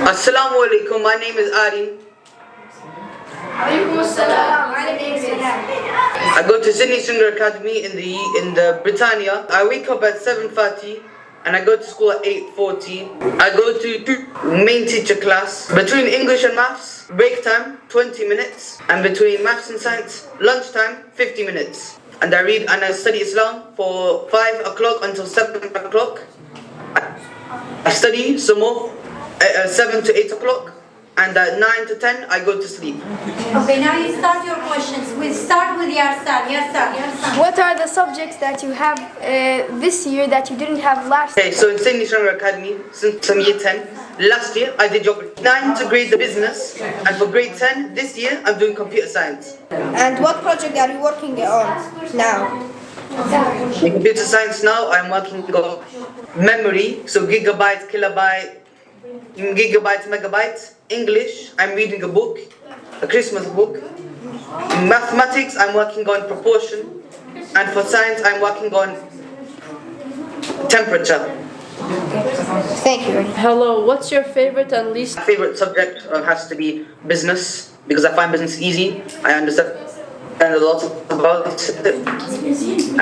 Assalamu alaikum, my name is Areen. I go to Sidney Stringer Academy in the Britannia. I wake up at 7:30 and I go to school at 8:40. I go to main teacher class. Between English and maths, break time 20 minutes, and between maths and science, lunchtime 50 minutes. And I read and I study Islam for 5 o'clock until 7 o'clock. I study some more 7 to 8 o'clock, and at 9 to 10 I go to sleep. Okay, now you start your questions. We start with Yarsan. What are the subjects that you have this year that you didn't have last year? Okay, so in Sidney Stringer Academy, since I'm year 10, last year I did geography. 9 to grade the business, and for grade 10, this year I'm doing computer science. And what project are you working on now? In computer science now, I'm working on memory, so gigabyte, kilobyte, gigabytes, megabytes. English, I'm reading a book, a Christmas book. In mathematics, I'm working on proportion. And for science, I'm working on temperature. Thank you. Hello, what's your favorite and least? My favorite subject has to be business, because I find business easy. I understand a lot about it.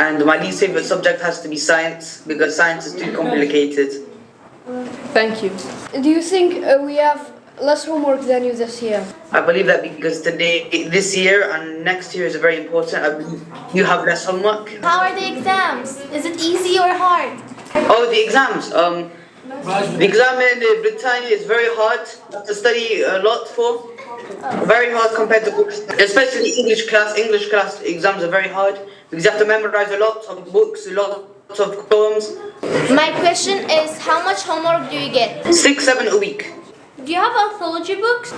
And my least favorite subject has to be science, because science is too complicated. Thank you. Do you think we have less homework than you this year? I believe that because this year and next year is very important. I believe you have less homework. How are the exams? Is it easy or hard? Oh, the exams. The exam in Britannia is very hard to study a lot for. Very hard compared to books, especially English class. English class exams are very hard because you have to memorize a lot of books, a lot of poems. My question is, how much homework do you get? 6, 7 a week. Do you have anthology books?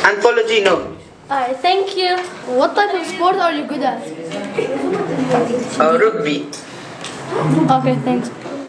Anthology, no. Alright, thank you. What type of sport are you good at? Rugby. Okay, thanks.